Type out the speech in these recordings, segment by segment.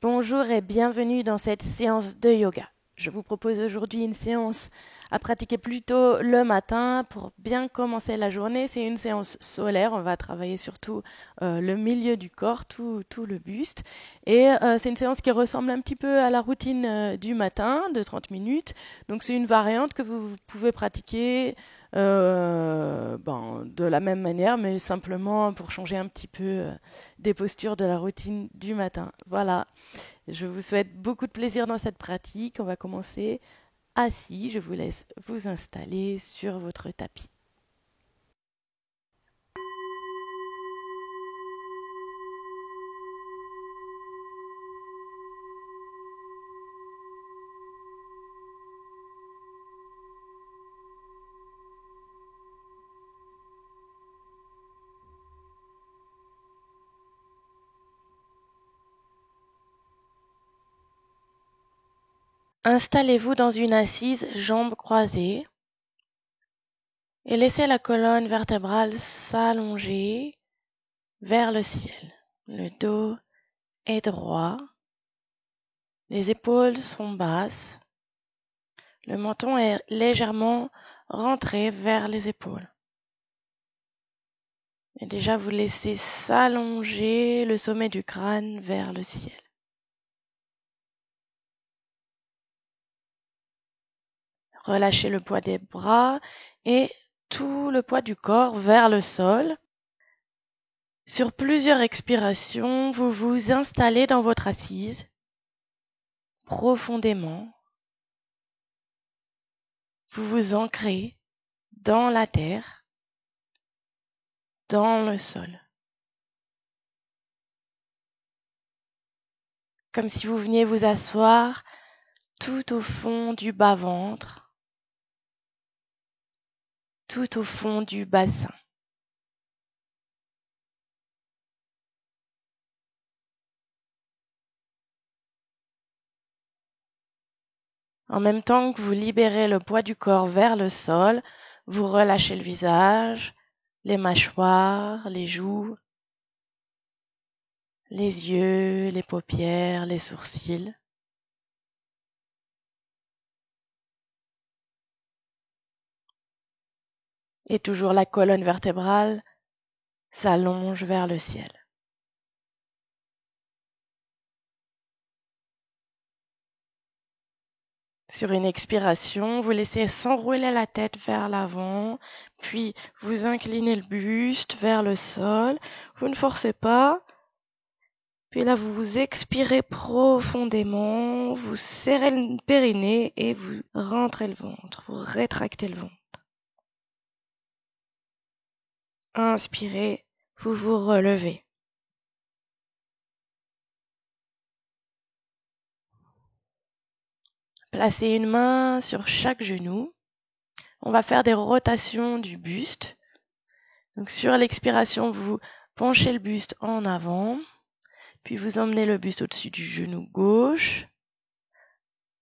Bonjour et bienvenue dans cette séance de yoga. Je vous propose aujourd'hui une séance à pratiquer plutôt le matin pour bien commencer la journée. C'est une séance solaire, on va travailler surtout le milieu du corps, tout le buste. Et c'est une séance qui ressemble un petit peu à la routine du matin de 30 minutes. Donc c'est une variante que vous pouvez pratiquer de la même manière, mais simplement pour changer un petit peu des postures de la routine du matin. Voilà. Je vous souhaite beaucoup de plaisir dans cette pratique. On va commencer assis. Je vous laisse vous installer sur votre tapis. Installez-vous dans une assise, jambes croisées, et laissez la colonne vertébrale s'allonger vers le ciel. Le dos est droit, les épaules sont basses, le menton est légèrement rentré vers les épaules. Et déjà, vous laissez s'allonger le sommet du crâne vers le ciel. Relâchez le poids des bras et tout le poids du corps vers le sol. Sur plusieurs expirations, vous vous installez dans votre assise profondément. Vous vous ancrez dans la terre, dans le sol. Comme si vous veniez vous asseoir tout au fond du bas-ventre, tout au fond du bassin. En même temps que vous libérez le poids du corps vers le sol, vous relâchez le visage, les mâchoires, les joues, les yeux, les paupières, les sourcils. Et toujours la colonne vertébrale s'allonge vers le ciel. Sur une expiration, vous laissez s'enrouler la tête vers l'avant, puis vous inclinez le buste vers le sol. Vous ne forcez pas. Puis là, vous expirez profondément, vous serrez le périnée et vous rentrez le ventre, vous rétractez le ventre. Inspirez, vous vous relevez. Placez une main sur chaque genou. On va faire des rotations du buste. Donc sur l'expiration, vous penchez le buste en avant, puis vous emmenez le buste au-dessus du genou gauche,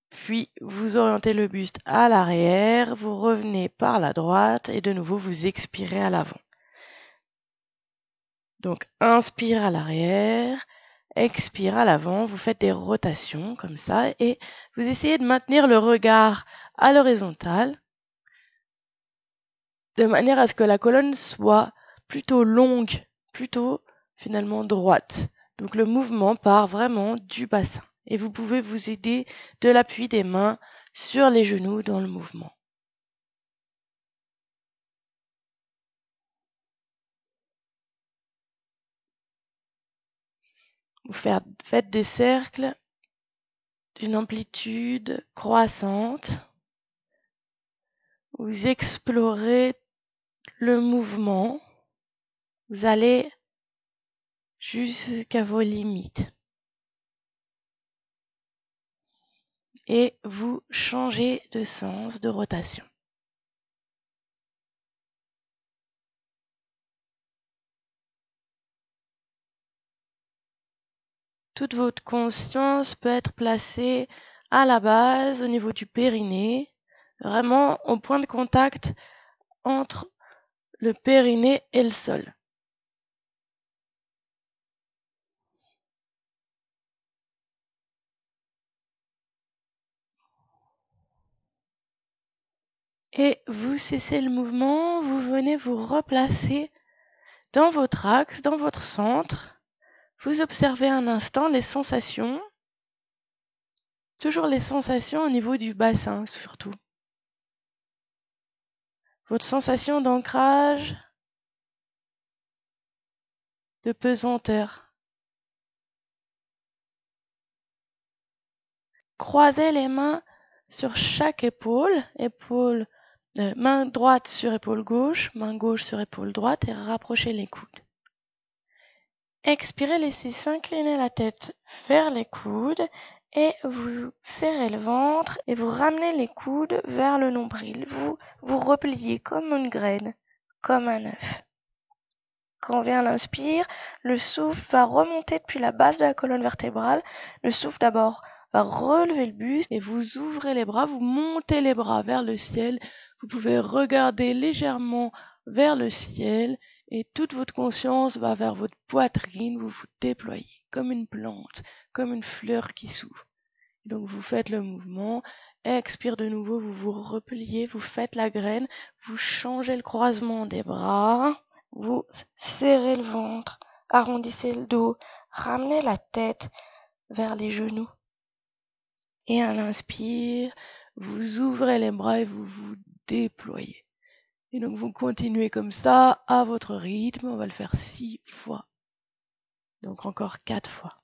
puis vous orientez le buste à l'arrière, vous revenez par la droite et de nouveau vous expirez à l'avant. Donc inspire à l'arrière, expire à l'avant, vous faites des rotations comme ça et vous essayez de maintenir le regard à l'horizontale de manière à ce que la colonne soit plutôt longue, plutôt finalement droite. Donc le mouvement part vraiment du bassin et vous pouvez vous aider de l'appui des mains sur les genoux dans le mouvement. Vous faites des cercles d'une amplitude croissante. Vous explorez le mouvement. Vous allez jusqu'à vos limites. Et vous changez de sens, de rotation. Toute votre conscience peut être placée à la base, au niveau du périnée, vraiment au point de contact entre le périnée et le sol. Et vous cessez le mouvement, vous venez vous replacer dans votre axe, dans votre centre. Vous observez un instant les sensations, toujours les sensations au niveau du bassin surtout. Votre sensation d'ancrage, de pesanteur. Croisez les mains sur chaque épaule, main droite sur épaule gauche, main gauche sur épaule droite et rapprochez les coudes. Expirez, laissez s'incliner la tête vers les coudes et vous serrez le ventre et vous ramenez les coudes vers le nombril. Vous repliez comme une graine, comme un œuf. Quand vient l'inspire, le souffle va remonter depuis la base de la colonne vertébrale. Le souffle d'abord va relever le buste et vous ouvrez les bras, vous montez les bras vers le ciel. Vous pouvez regarder légèrement vers le ciel et toute votre conscience va vers votre poitrine. Vous vous déployez comme une plante, comme une fleur qui s'ouvre. Donc vous faites le mouvement, expire de nouveau, vous vous repliez, vous faites la graine, vous changez le croisement des bras. Vous serrez le ventre, arrondissez le dos, ramenez la tête vers les genoux. Et à l'inspire, vous ouvrez les bras et vous vous déployez. Et donc vous continuez comme ça à votre rythme. On va le faire 6 fois. Donc encore 4 fois.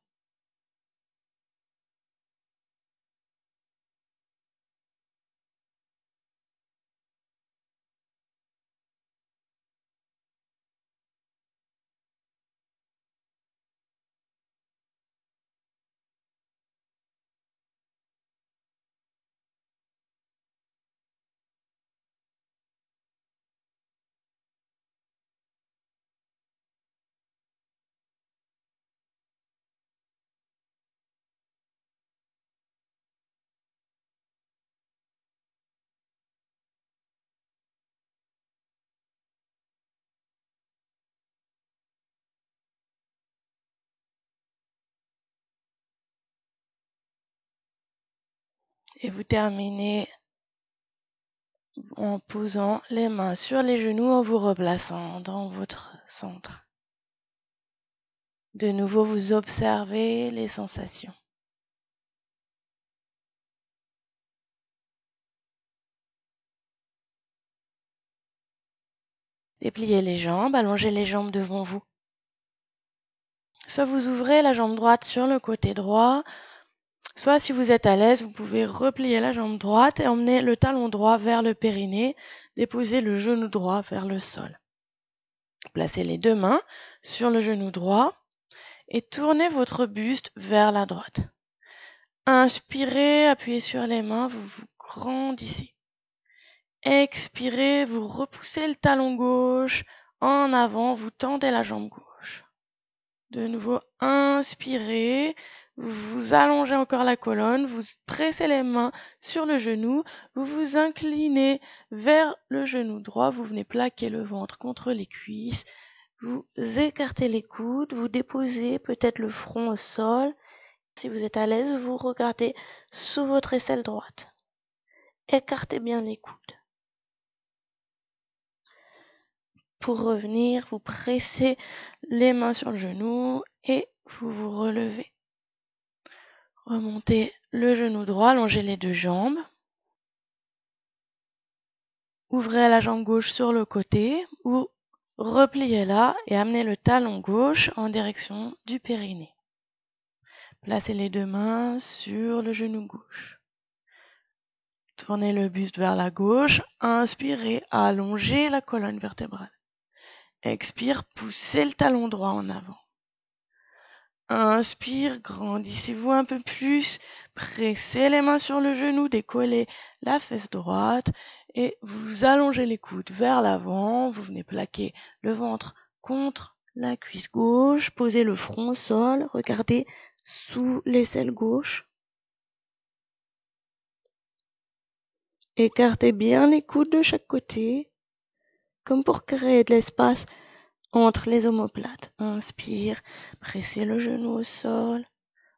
Et vous terminez en posant les mains sur les genoux, en vous replaçant dans votre centre. De nouveau, vous observez les sensations. Dépliez les jambes, allongez les jambes devant vous. Soit vous ouvrez la jambe droite sur le côté droit, soit si vous êtes à l'aise, vous pouvez replier la jambe droite et emmener le talon droit vers le périnée, déposer le genou droit vers le sol. Placez les deux mains sur le genou droit et tournez votre buste vers la droite. Inspirez, appuyez sur les mains, vous vous grandissez. Expirez, vous repoussez le talon gauche en avant, vous tendez la jambe gauche. De nouveau, inspirez, vous allongez encore la colonne, vous pressez les mains sur le genou, vous vous inclinez vers le genou droit, vous venez plaquer le ventre contre les cuisses, vous écartez les coudes, vous déposez peut-être le front au sol. Si vous êtes à l'aise, vous regardez sous votre aisselle droite. Écartez bien les coudes. Pour revenir, vous pressez les mains sur le genou et vous vous relevez. Remontez le genou droit, allongez les deux jambes. Ouvrez la jambe gauche sur le côté ou repliez-la et amenez le talon gauche en direction du périnée. Placez les deux mains sur le genou gauche. Tournez le buste vers la gauche. Inspirez, allongez la colonne vertébrale. Expire, poussez le talon droit en avant. Inspire, grandissez-vous un peu plus. Pressez les mains sur le genou, décollez la fesse droite et vous allongez les coudes vers l'avant. Vous venez plaquer le ventre contre la cuisse gauche. Posez le front au sol. Regardez sous l'aisselle gauche. Écartez bien les coudes de chaque côté, comme pour créer de l'espace entre les omoplates. Inspire, pressez le genou au sol,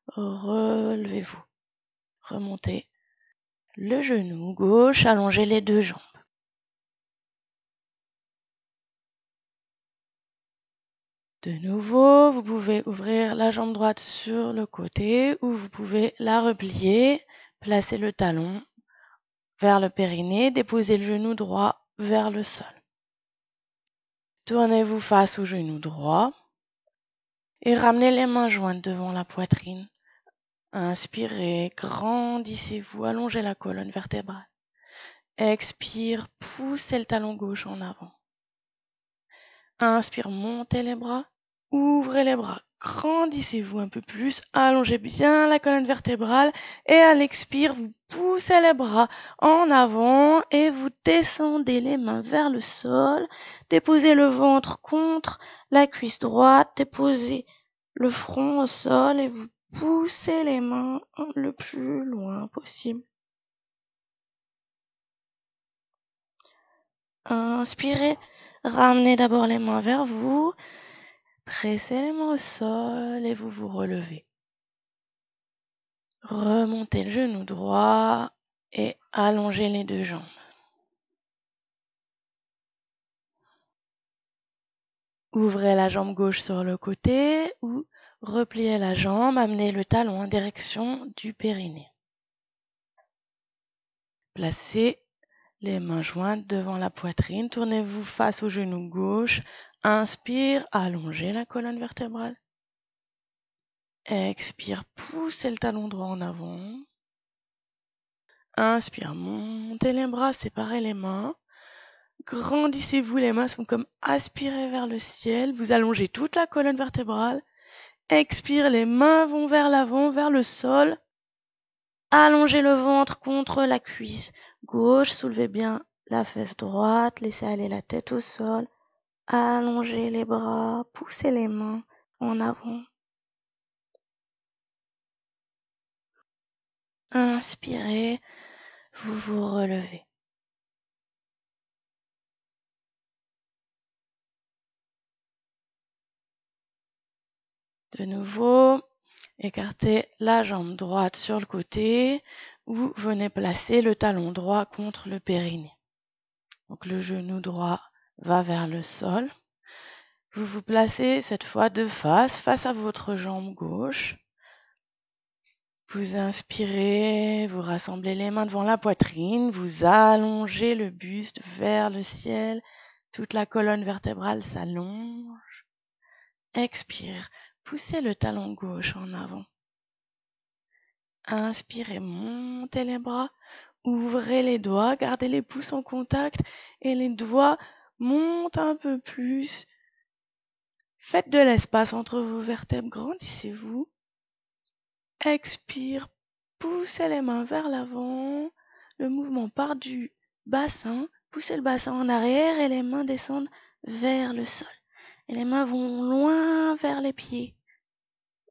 relevez-vous. Remontez le genou gauche, allongez les deux jambes. De nouveau, vous pouvez ouvrir la jambe droite sur le côté ou vous pouvez la replier, placer le talon vers le périnée, déposer le genou droit vers le sol. Tournez-vous face au genou droit et ramenez les mains jointes devant la poitrine. Inspirez, grandissez-vous, allongez la colonne vertébrale. Expire, poussez le talon gauche en avant. Inspire, montez les bras, ouvrez les bras, grandissez-vous un peu plus, allongez bien la colonne vertébrale et à l'expire, vous poussez les bras en avant et vous descendez les mains vers le sol, déposez le ventre contre la cuisse droite, déposez le front au sol et vous poussez les mains le plus loin possible. Inspirez, ramenez d'abord les mains vers vous, pressez les mains au sol et vous vous relevez. Remontez le genou droit et allongez les deux jambes. Ouvrez la jambe gauche sur le côté ou repliez la jambe, amenez le talon en direction du périnée. Placez les mains jointes devant la poitrine, tournez-vous face au genou gauche. Inspire, allongez la colonne vertébrale. Expire, poussez le talon droit en avant. Inspire, montez les bras, séparez les mains. Grandissez-vous, les mains sont comme aspirées vers le ciel. Vous allongez toute la colonne vertébrale. Expire, les mains vont vers l'avant, vers le sol. Allongez le ventre contre la cuisse gauche, soulevez bien la fesse droite, laissez aller la tête au sol. Allongez les bras, poussez les mains en avant. Inspirez, vous vous relevez. De nouveau, écartez la jambe droite sur le côté ou venez placer le talon droit contre le périnée. Donc le genou droit va vers le sol. Vous vous placez cette fois de face à votre jambe gauche. Vous inspirez, vous rassemblez les mains devant la poitrine, vous allongez le buste vers le ciel, toute la colonne vertébrale s'allonge. Expire, poussez le talon gauche en avant. Inspirez, montez les bras, ouvrez les doigts, gardez les pouces en contact et les doigts montent un peu plus. Faites de l'espace entre vos vertèbres, grandissez-vous. Expire, poussez les mains vers l'avant. Le mouvement part du bassin. Poussez le bassin en arrière et les mains descendent vers le sol. Et les mains vont loin vers les pieds.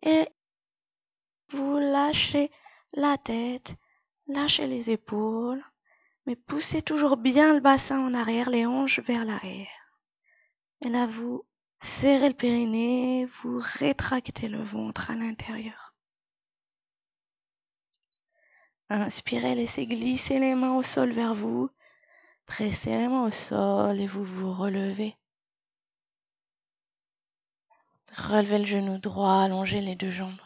Et vous lâchez la tête, lâchez les épaules, mais poussez toujours bien le bassin en arrière, les hanches vers l'arrière. Et là, vous serrez le périnée, vous rétractez le ventre à l'intérieur. Inspirez, laissez glisser les mains au sol vers vous. Pressez les mains au sol et vous vous relevez. Relevez le genou droit, allongez les deux jambes.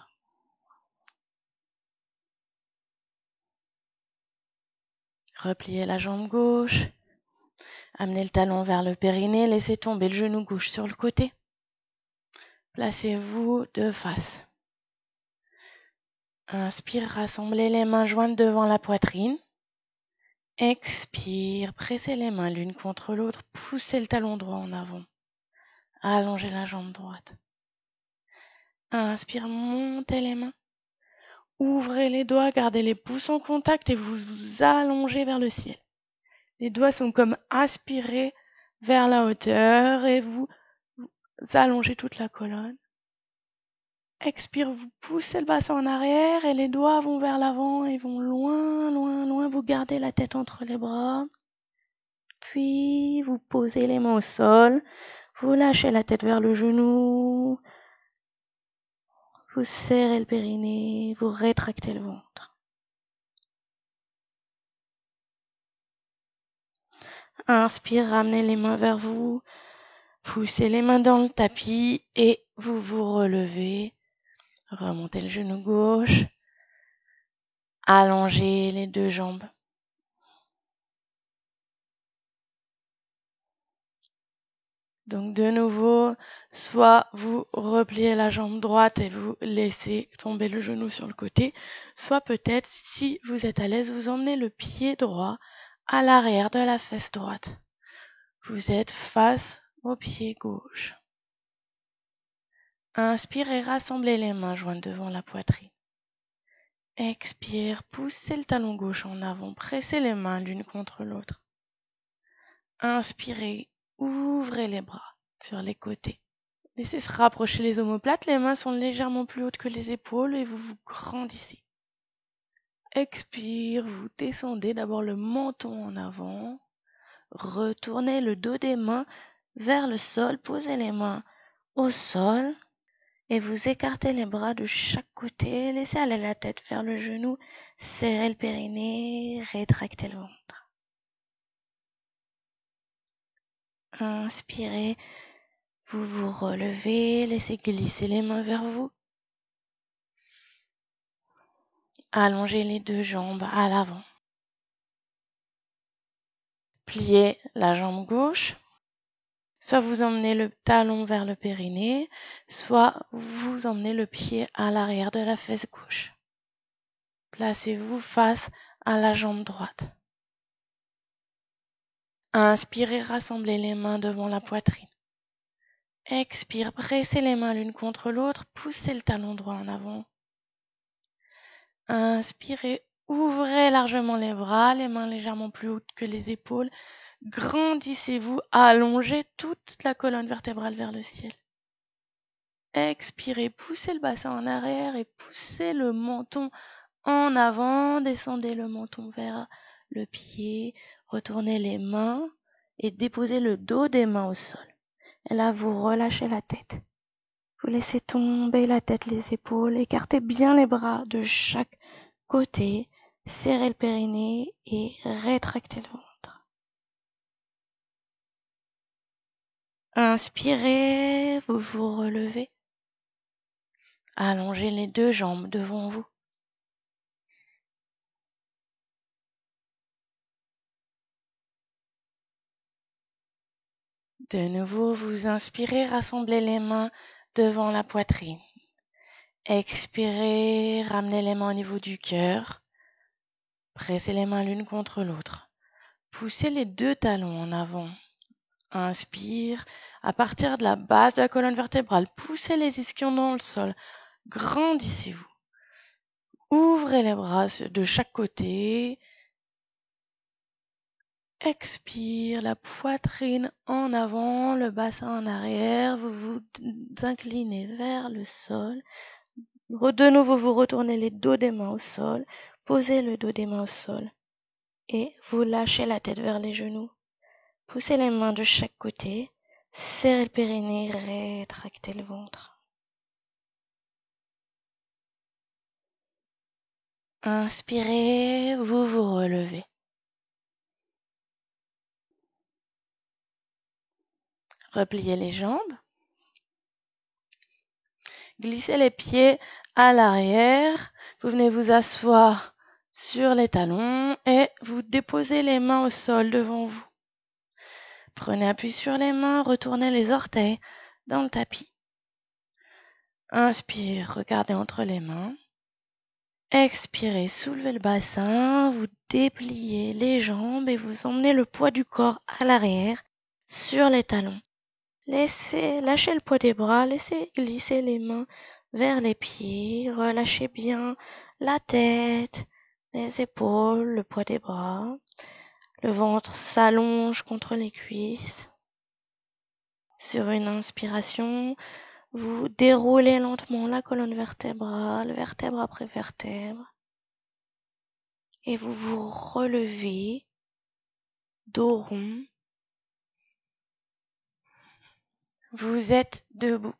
Repliez la jambe gauche. Amenez le talon vers le périnée, laissez tomber le genou gauche sur le côté. Placez-vous de face. Inspire, rassemblez les mains jointes devant la poitrine. Expire, pressez les mains l'une contre l'autre, poussez le talon droit en avant. Allongez la jambe droite. Inspire, montez les mains. Ouvrez les doigts, gardez les pouces en contact et vous vous allongez vers le ciel. Les doigts sont comme aspirés vers la hauteur et vous allongez toute la colonne. Expire, vous poussez le bassin en arrière et les doigts vont vers l'avant et vont loin, loin, loin. Vous gardez la tête entre les bras. Puis, vous posez les mains au sol. Vous lâchez la tête vers le genou. Vous serrez le périnée. Vous rétractez le ventre. Inspire, ramenez les mains vers vous. Poussez les mains dans le tapis et vous vous relevez. Remontez le genou gauche. Allongez les deux jambes. Donc de nouveau, soit vous repliez la jambe droite et vous laissez tomber le genou sur le côté, soit peut-être, si vous êtes à l'aise, vous emmenez le pied droit à l'arrière de la fesse droite. Vous êtes face au pied gauche. Inspirez, rassemblez les mains jointes devant la poitrine. Expire, poussez le talon gauche en avant, pressez les mains l'une contre l'autre. Inspirez, ouvrez les bras sur les côtés. Laissez se rapprocher les omoplates, les mains sont légèrement plus hautes que les épaules et vous vous grandissez. Expire, vous descendez d'abord le menton en avant. Retournez le dos des mains vers le sol, posez les mains au sol et vous écartez les bras de chaque côté. Laissez aller la tête vers le genou, serrez le périnée, rétractez le ventre. Inspirez, vous vous relevez, laissez glisser les mains vers vous. Allongez les deux jambes à l'avant. Pliez la jambe gauche. Soit vous emmenez le talon vers le périnée, soit vous emmenez le pied à l'arrière de la fesse gauche. Placez-vous face à la jambe droite. Inspirez, rassemblez les mains devant la poitrine. Expire, pressez les mains l'une contre l'autre, poussez le talon droit en avant. Inspirez, ouvrez largement les bras, les mains légèrement plus hautes que les épaules. Grandissez-vous, allongez toute la colonne vertébrale vers le ciel. Expirez, poussez le bassin en arrière et poussez le menton en avant. Descendez le menton vers le pied. Retournez les mains et déposez le dos des mains au sol. Et là, vous relâchez la tête. Vous laissez tomber la tête, les épaules. Écartez bien les bras de chaque côté. Serrez le périnée et rétractez le ventre. Inspirez, vous vous relevez. Allongez les deux jambes devant vous. De nouveau, vous inspirez, rassemblez les mains devant la poitrine. Expirez, ramenez les mains au niveau du cœur. Pressez les mains l'une contre l'autre. Poussez les deux talons en avant. Inspire, à partir de la base de la colonne vertébrale, poussez les ischions dans le sol. Grandissez-vous. Ouvrez les bras de chaque côté. Expire, la poitrine en avant, le bassin en arrière. Vous vous inclinez vers le sol. De nouveau, vous retournez les dos des mains au sol. Posez le dos des mains au sol. Et vous lâchez la tête vers les genoux. Poussez les mains de chaque côté. Serrez le périnée, rétractez le ventre. Inspirez, vous vous relevez. Repliez les jambes. Glissez les pieds à l'arrière. Vous venez vous asseoir sur les talons et vous déposez les mains au sol devant vous. Prenez appui sur les mains, retournez les orteils dans le tapis. Inspire, regardez entre les mains. Expirez, soulevez le bassin, vous dépliez les jambes et vous emmenez le poids du corps à l'arrière sur les talons. Lâchez le poids des bras, laissez glisser les mains vers les pieds, relâchez bien la tête, les épaules, le poids des bras. Le ventre s'allonge contre les cuisses. Sur une inspiration, vous déroulez lentement la colonne vertébrale, vertèbre après vertèbre. Et vous vous relevez, dos rond. Vous êtes debout.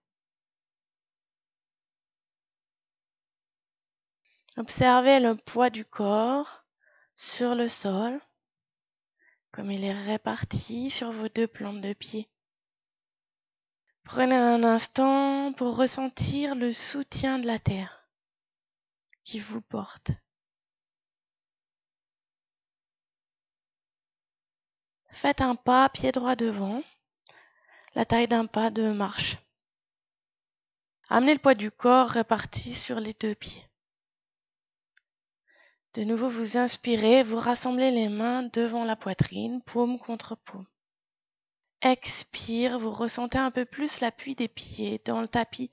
Observez le poids du corps sur le sol, comme il est réparti sur vos deux plantes de pied. Prenez un instant pour ressentir le soutien de la terre qui vous porte. Faites un pas pied droit devant, la taille d'un pas de marche. Amenez le poids du corps réparti sur les deux pieds. De nouveau, vous inspirez, vous rassemblez les mains devant la poitrine, paume contre paume. Expire, vous ressentez un peu plus l'appui des pieds dans le tapis.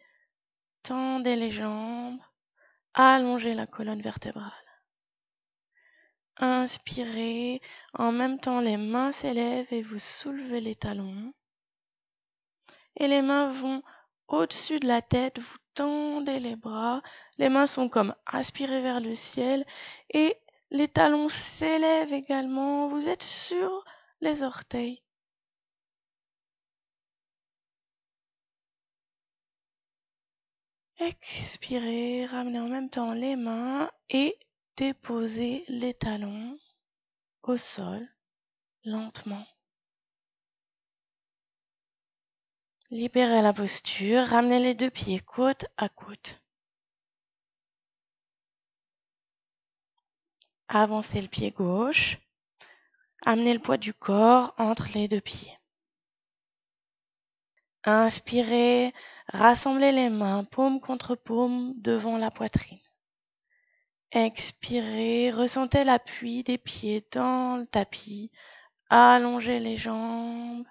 Tendez les jambes, allongez la colonne vertébrale. Inspirez, en même temps les mains s'élèvent et vous soulevez les talons. Et les mains vont au-dessus de la tête, vous tendez les bras, les mains sont comme aspirées vers le ciel et les talons s'élèvent également, vous êtes sur les orteils. Expirez, ramenez en même temps les mains et déposez les talons au sol lentement. Libérez la posture, ramenez les deux pieds côte à côte. Avancez le pied gauche, amenez le poids du corps entre les deux pieds. Inspirez, rassemblez les mains paume contre paume devant la poitrine. Expirez, ressentez l'appui des pieds dans le tapis, allongez les jambes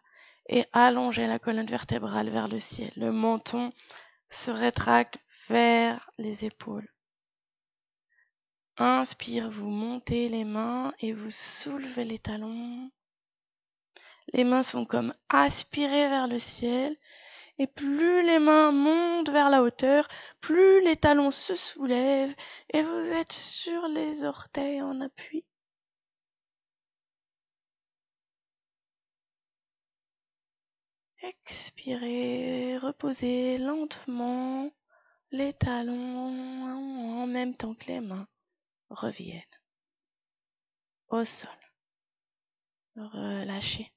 et allongez la colonne vertébrale vers le ciel. Le menton se rétracte vers les épaules. Inspire, vous montez les mains et vous soulevez les talons. Les mains sont comme aspirées vers le ciel. Et plus les mains montent vers la hauteur, plus les talons se soulèvent et vous êtes sur les orteils en appui. Expirez, reposez lentement les talons en même temps que les mains reviennent au sol. Relâchez.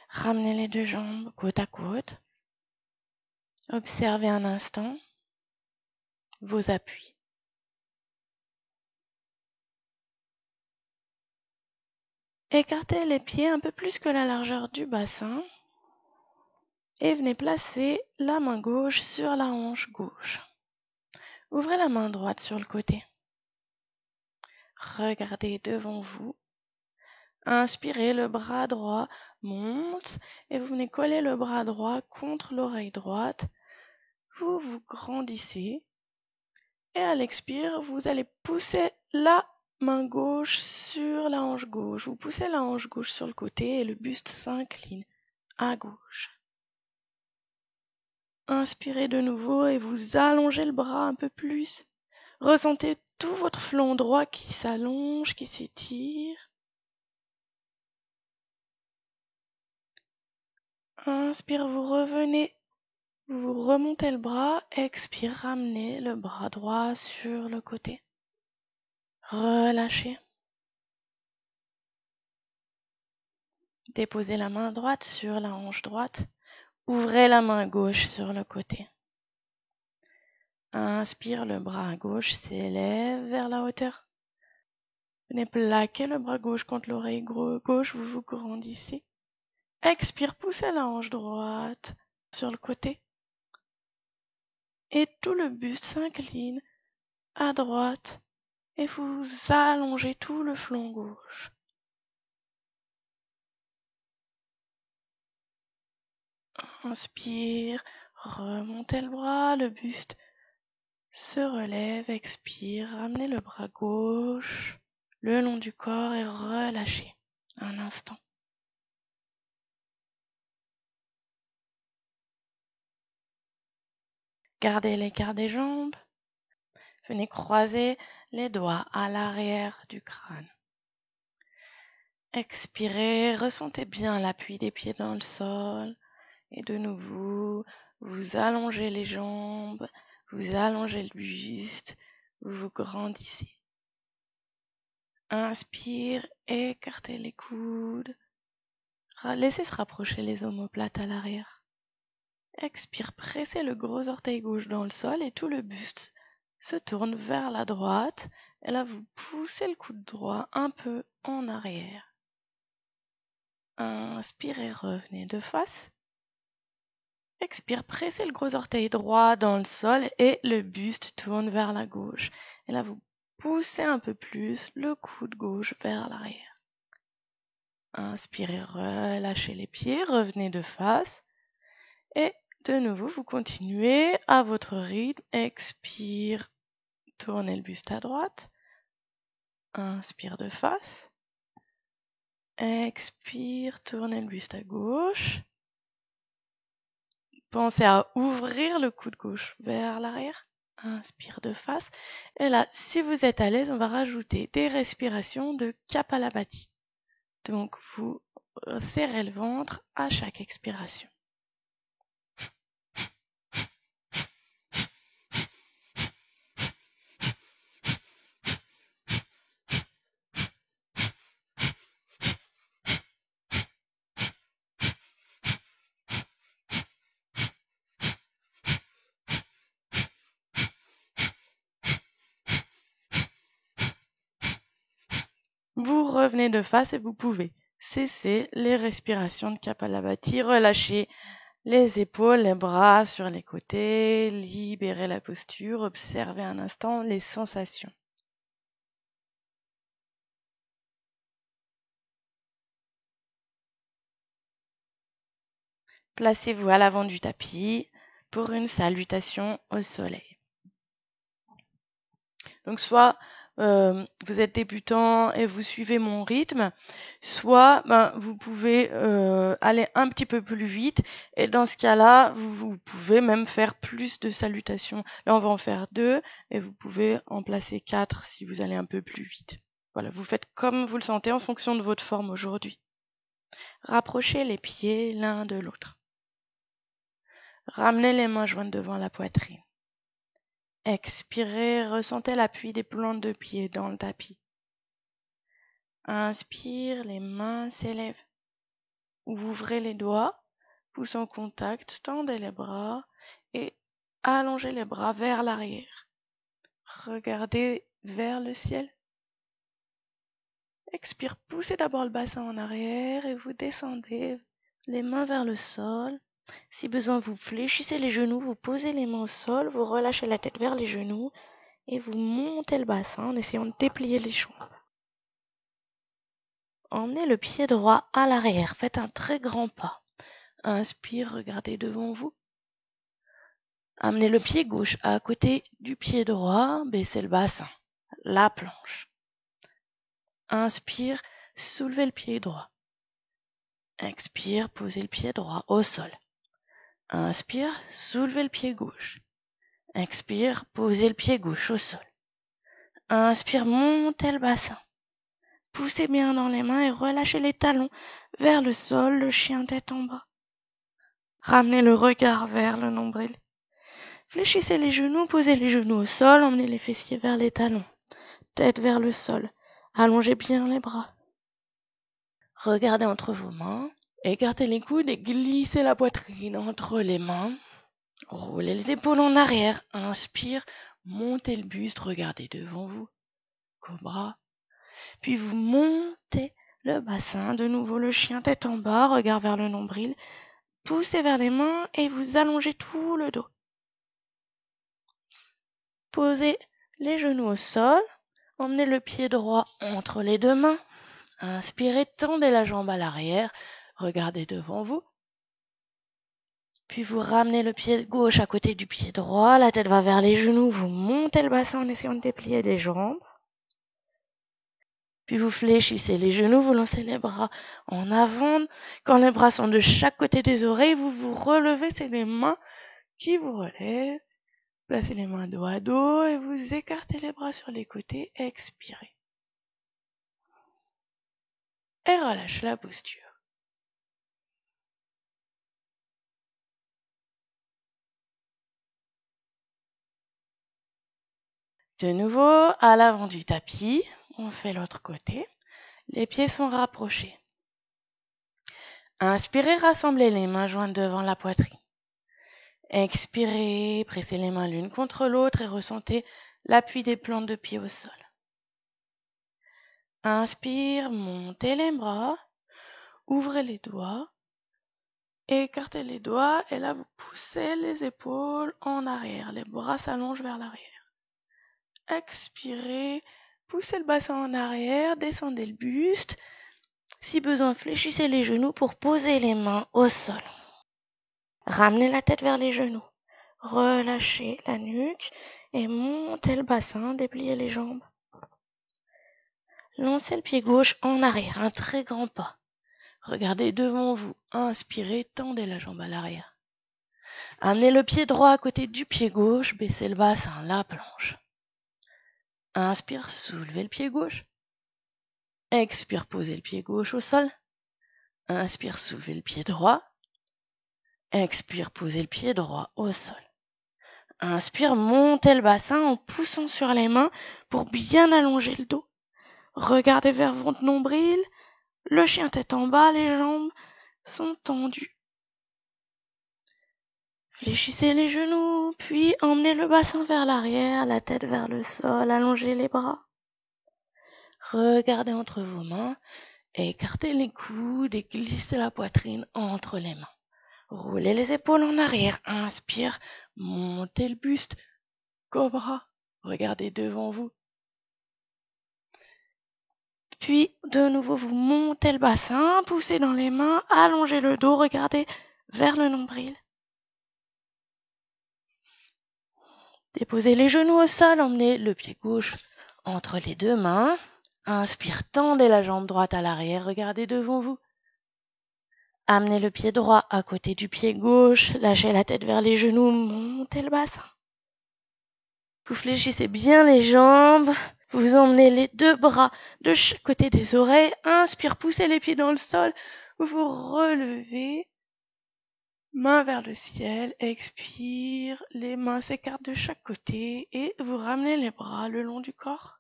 Ramenez les deux jambes côte à côte. Observez un instant vos appuis. Écartez les pieds un peu plus que la largeur du bassin et venez placer la main gauche sur la hanche gauche. Ouvrez la main droite sur le côté. Regardez devant vous. Inspirez, le bras droit monte et vous venez coller le bras droit contre l'oreille droite. Vous vous grandissez et à l'expire, vous allez pousser la main gauche sur la hanche gauche. Vous poussez la hanche gauche sur le côté et le buste s'incline à gauche. Inspirez de nouveau et vous allongez le bras un peu plus. Ressentez tout votre flanc droit qui s'allonge, qui s'étire. Inspire, vous revenez, vous remontez le bras. Expire, ramenez le bras droit sur le côté. Relâchez. Déposez la main droite sur la hanche droite. Ouvrez la main gauche sur le côté. Inspire, le bras gauche s'élève vers la hauteur. Venez plaquer le bras gauche contre l'oreille gauche, vous vous grandissez. Expire, poussez la hanche droite sur le côté. Et tout le buste s'incline à droite et vous allongez tout le flanc gauche. Inspire, remontez le bras, le buste se relève, expire, ramenez le bras gauche le long du corps et relâchez un instant. Gardez l'écart des jambes. Venez croiser les doigts à l'arrière du crâne. Expirez, ressentez bien l'appui des pieds dans le sol. Et de nouveau, vous allongez les jambes, vous allongez le buste, vous vous grandissez. Inspire, écartez les coudes. Laissez se rapprocher les omoplates à l'arrière. Expire, pressez le gros orteil gauche dans le sol et tout le buste se tourne vers la droite. Et là, vous poussez le coude droit un peu en arrière. Inspirez, revenez de face. Expire, pressez le gros orteil droit dans le sol et le buste tourne vers la gauche. Et là, vous poussez un peu plus le coude gauche vers l'arrière. Inspirez, relâchez les pieds, revenez de face. Et de nouveau, vous continuez à votre rythme. Expire, tournez le buste à droite. Inspire de face. Expire, tournez le buste à gauche. Pensez à ouvrir le coude gauche vers l'arrière. Inspire de face. Et là, si vous êtes à l'aise, on va rajouter des respirations de Kapalabhati. Donc, vous serrez le ventre à chaque expiration. Vous revenez de face et vous pouvez cesser les respirations de Kapalabhati. Relâchez les épaules, les bras sur les côtés, libérez la posture, observez un instant les sensations. Placez-vous à l'avant du tapis pour une salutation au soleil. Donc soit vous êtes débutant et vous suivez mon rythme, soit vous pouvez aller un petit peu plus vite et dans ce cas-là, vous pouvez même faire plus de salutations. Là, on va en faire 2 et vous pouvez en placer 4 si vous allez un peu plus vite. Voilà, vous faites comme vous le sentez en fonction de votre forme aujourd'hui. Rapprochez les pieds l'un de l'autre. Ramenez les mains jointes devant la poitrine. Expirez, ressentez l'appui des plantes de pied dans le tapis. Inspire, les mains s'élèvent. Ouvrez les doigts, pouce en contact, tendez les bras et allongez les bras vers l'arrière. Regardez vers le ciel. Expire, poussez d'abord le bassin en arrière et vous descendez les mains vers le sol. Si besoin, vous fléchissez les genoux, vous posez les mains au sol, vous relâchez la tête vers les genoux et vous montez le bassin en essayant de déplier les jambes. Emmenez le pied droit à l'arrière, faites un très grand pas. Inspire, regardez devant vous. Amenez le pied gauche à côté du pied droit, baissez le bassin, la planche. Inspire, soulevez le pied droit. Expire, posez le pied droit au sol. Inspire, soulevez le pied gauche. Expire, posez le pied gauche au sol. Inspire, montez le bassin. Poussez bien dans les mains et relâchez les talons vers le sol, le chien tête en bas. Ramenez le regard vers le nombril. Fléchissez les genoux, posez les genoux au sol, emmenez les fessiers vers les talons. Tête vers le sol. Allongez bien les bras. Regardez entre vos mains. Écartez les coudes et glissez la poitrine entre les mains. Roulez les épaules en arrière. Inspire, montez le buste, regardez devant vous. Cobra. Puis vous montez le bassin, de nouveau le chien tête en bas, regard vers le nombril. Poussez vers les mains et vous allongez tout le dos. Posez les genoux au sol. Emmenez le pied droit entre les deux mains. Inspirez, tendez la jambe à l'arrière. Regardez devant vous. Puis vous ramenez le pied gauche à côté du pied droit. La tête va vers les genoux. Vous montez le bassin en essayant de déplier les jambes. Puis vous fléchissez les genoux. Vous lancez les bras en avant. Quand les bras sont de chaque côté des oreilles, vous vous relevez. C'est les mains qui vous relèvent. Placez les mains dos à dos et vous écartez les bras sur les côtés. Expirez. Et relâchez la posture. De nouveau, à l'avant du tapis, on fait l'autre côté. Les pieds sont rapprochés. Inspirez, rassemblez les mains jointes devant la poitrine. Expirez, pressez les mains l'une contre l'autre et ressentez l'appui des plantes de pied au sol. Inspire, montez les bras, ouvrez les doigts, écartez les doigts et là vous poussez les épaules en arrière, les bras s'allongent vers l'arrière. Expirez, poussez le bassin en arrière, descendez le buste. Si besoin, fléchissez les genoux pour poser les mains au sol. Ramenez la tête vers les genoux. Relâchez la nuque et montez le bassin, dépliez les jambes. Lancez le pied gauche en arrière, un très grand pas. Regardez devant vous, inspirez, tendez la jambe à l'arrière. Amenez le pied droit à côté du pied gauche, baissez le bassin, la planche. Inspire, soulevez le pied gauche. Expire, posez le pied gauche au sol. Inspire, soulevez le pied droit. Expire, posez le pied droit au sol. Inspire, montez le bassin en poussant sur les mains pour bien allonger le dos. Regardez vers votre nombril, le chien tête en bas, les jambes sont tendues. Fléchissez les genoux, puis emmenez le bassin vers l'arrière, la tête vers le sol, allongez les bras. Regardez entre vos mains, écartez les coudes et glissez la poitrine entre les mains. Roulez les épaules en arrière, inspire, montez le buste, cobra, regardez devant vous. Puis, de nouveau, vous montez le bassin, poussez dans les mains, allongez le dos, regardez vers le nombril. Déposez les genoux au sol, emmenez le pied gauche entre les deux mains. Inspire, tendez la jambe droite à l'arrière, regardez devant vous. Amenez le pied droit à côté du pied gauche, lâchez la tête vers les genoux, montez le bassin. Vous fléchissez bien les jambes, vous emmenez les deux bras de chaque côté des oreilles. Inspire, poussez les pieds dans le sol, vous relevez. Main vers le ciel, expire, les mains s'écartent de chaque côté et vous ramenez les bras le long du corps.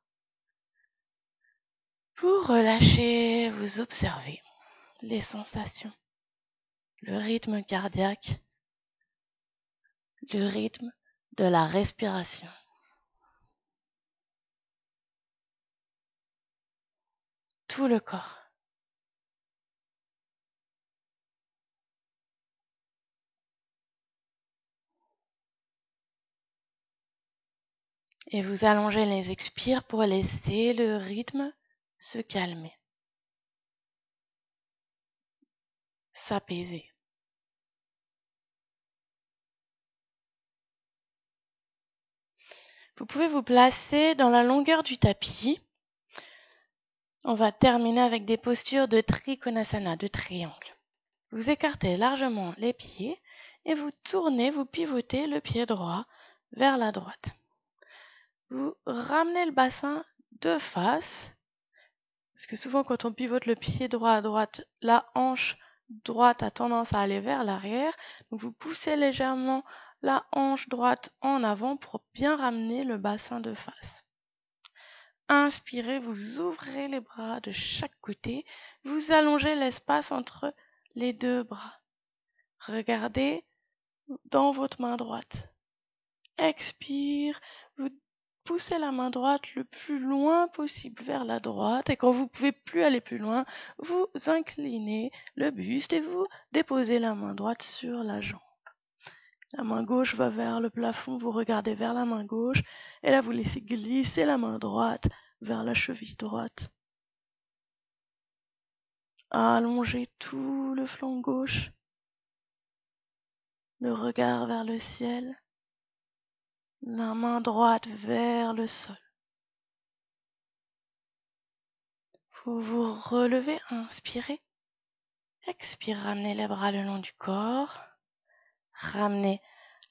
Vous relâchez, vous observez les sensations, le rythme cardiaque, le rythme de la respiration. Tout le corps. Et vous allongez les expires pour laisser le rythme se calmer, s'apaiser. Vous pouvez vous placer dans la longueur du tapis. On va terminer avec des postures de Trikonasana, de triangle. Vous écartez largement les pieds et vous tournez, vous pivotez le pied droit vers la droite. Vous ramenez le bassin de face, parce que souvent quand on pivote le pied droit à droite, la hanche droite a tendance à aller vers l'arrière. Donc vous poussez légèrement la hanche droite en avant pour bien ramener le bassin de face. Inspirez, vous ouvrez les bras de chaque côté, vous allongez l'espace entre les deux bras. Regardez dans votre main droite. Expire, vous poussez la main droite le plus loin possible vers la droite et quand vous ne pouvez plus aller plus loin, vous inclinez le buste et vous déposez la main droite sur la jambe. La main gauche va vers le plafond, vous regardez vers la main gauche et là vous laissez glisser la main droite vers la cheville droite. Allongez tout le flanc gauche, le regard vers le ciel, la main droite vers le sol. Vous vous relevez, inspirez. Expire, ramenez les bras le long du corps. Ramenez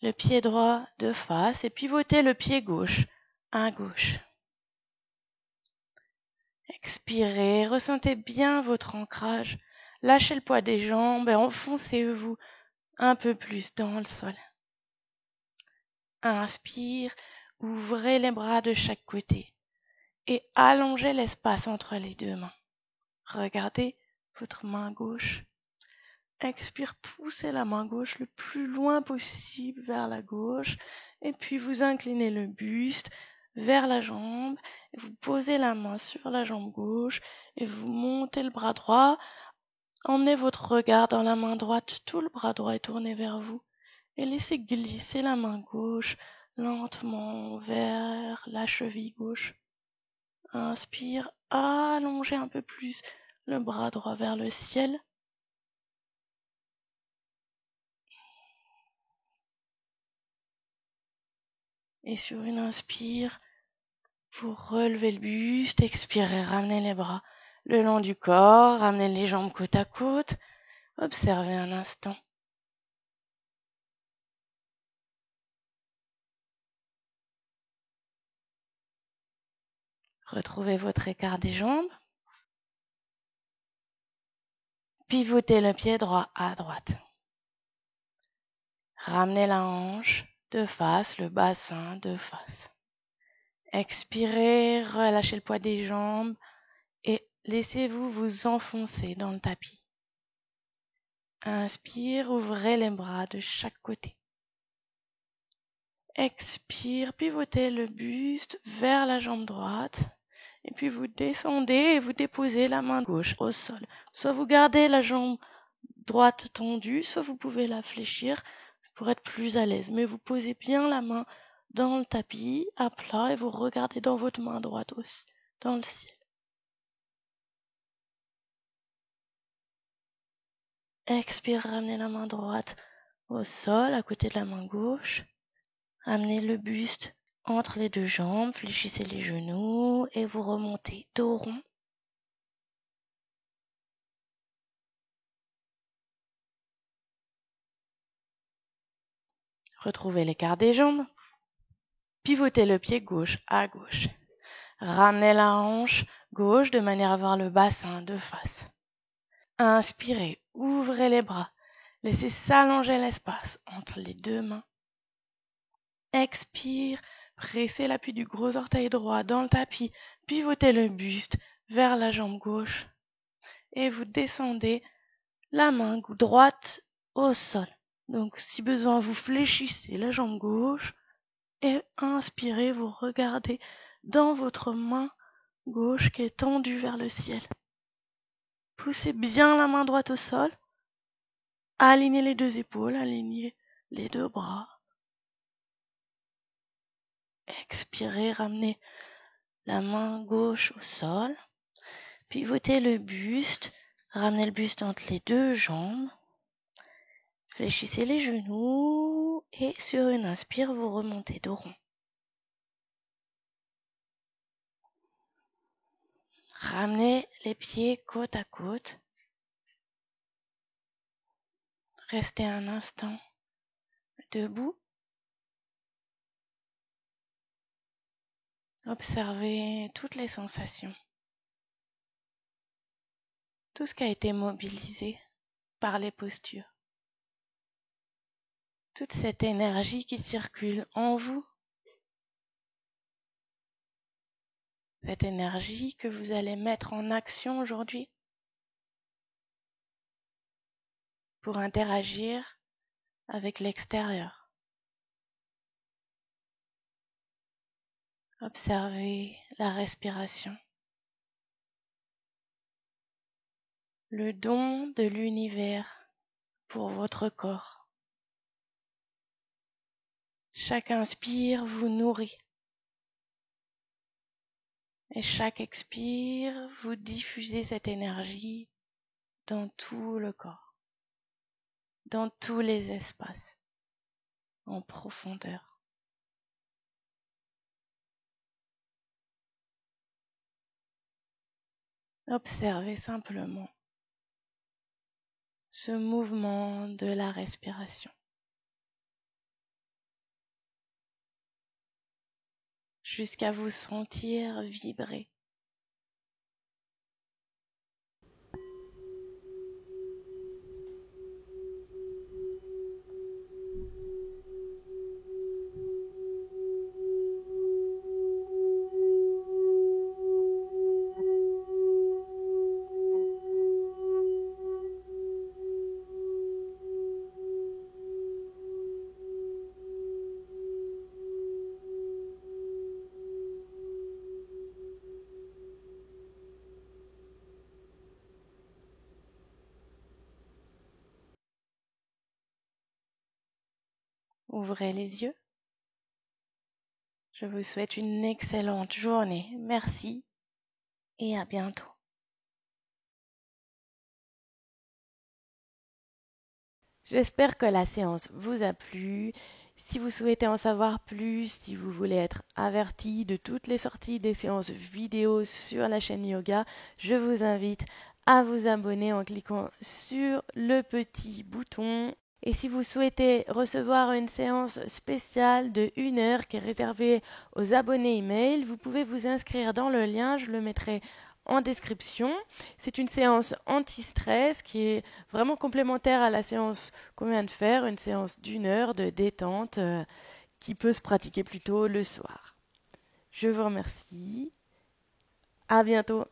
le pied droit de face et pivotez le pied gauche à gauche. Expirez, ressentez bien votre ancrage. Lâchez le poids des jambes et enfoncez-vous un peu plus dans le sol. Inspire, ouvrez les bras de chaque côté et allongez l'espace entre les deux mains. Regardez votre main gauche. Expire, poussez la main gauche le plus loin possible vers la gauche. Et puis vous inclinez le buste vers la jambe. Et vous posez la main sur la jambe gauche. Et vous montez le bras droit. Emmenez votre regard dans la main droite. Tout le bras droit est tourné vers vous. Et laissez glisser la main gauche lentement vers la cheville gauche. Inspire, allongez un peu plus le bras droit vers le ciel. Et sur une inspire, vous relevez le buste, expirez, ramenez les bras le long du corps, ramenez les jambes côte à côte. Observez un instant. Retrouvez votre écart des jambes. Pivotez le pied droit à droite. Ramenez la hanche de face, le bassin de face. Expirez, relâchez le poids des jambes et laissez-vous vous enfoncer dans le tapis. Inspire, ouvrez les bras de chaque côté. Expire, pivotez le buste vers la jambe droite. Et puis vous descendez et vous déposez la main gauche au sol. Soit vous gardez la jambe droite tendue, soit vous pouvez la fléchir pour être plus à l'aise. Mais vous posez bien la main dans le tapis, à plat, et vous regardez dans votre main droite aussi, dans le ciel. Expire, ramenez la main droite au sol, à côté de la main gauche. Amenez le buste entre les deux jambes, fléchissez les genoux et vous remontez dos rond. Retrouvez l'écart des jambes. Pivotez le pied gauche à gauche. Ramenez la hanche gauche de manière à avoir le bassin de face. Inspirez, ouvrez les bras. Laissez s'allonger l'espace entre les deux mains. Expire, pressez l'appui du gros orteil droit dans le tapis. Pivotez le buste vers la jambe gauche. Et vous descendez la main droite au sol. Donc, si besoin, vous fléchissez la jambe gauche et inspirez, vous regardez dans votre main gauche qui est tendue vers le ciel. Poussez bien la main droite au sol. Alignez les deux épaules, alignez les deux bras. Expirez, ramenez la main gauche au sol. Pivotez le buste, ramenez le buste entre les deux jambes. Fléchissez les genoux et sur une inspire, vous remontez dos rond. Ramenez les pieds côte à côte. Restez un instant debout. Observez toutes les sensations. Tout ce qui a été mobilisé par les postures. Toute cette énergie qui circule en vous. Cette énergie que vous allez mettre en action aujourd'hui pour interagir avec l'extérieur. Observez la respiration. Le don de l'univers pour votre corps. Chaque inspire vous nourrit. Et chaque expire, vous diffusez cette énergie dans tout le corps, dans tous les espaces, en profondeur. Observez simplement ce mouvement de la respiration. Jusqu'à vous sentir vibrer. ouvrez les yeux. Je vous souhaite une excellente journée. Merci et à bientôt. J'espère que la séance vous a plu. Si vous souhaitez en savoir plus, si vous voulez être averti de toutes les sorties des séances vidéo sur la chaîne Yoga, je vous invite à vous abonner en cliquant sur le petit bouton. Et si vous souhaitez recevoir une séance spéciale de 1 heure qui est réservée aux abonnés email, vous pouvez vous inscrire dans le lien, je le mettrai en description. C'est une séance anti-stress qui est vraiment complémentaire à la séance qu'on vient de faire, une séance d'1 heure de détente qui peut se pratiquer plutôt le soir. Je vous remercie. À bientôt.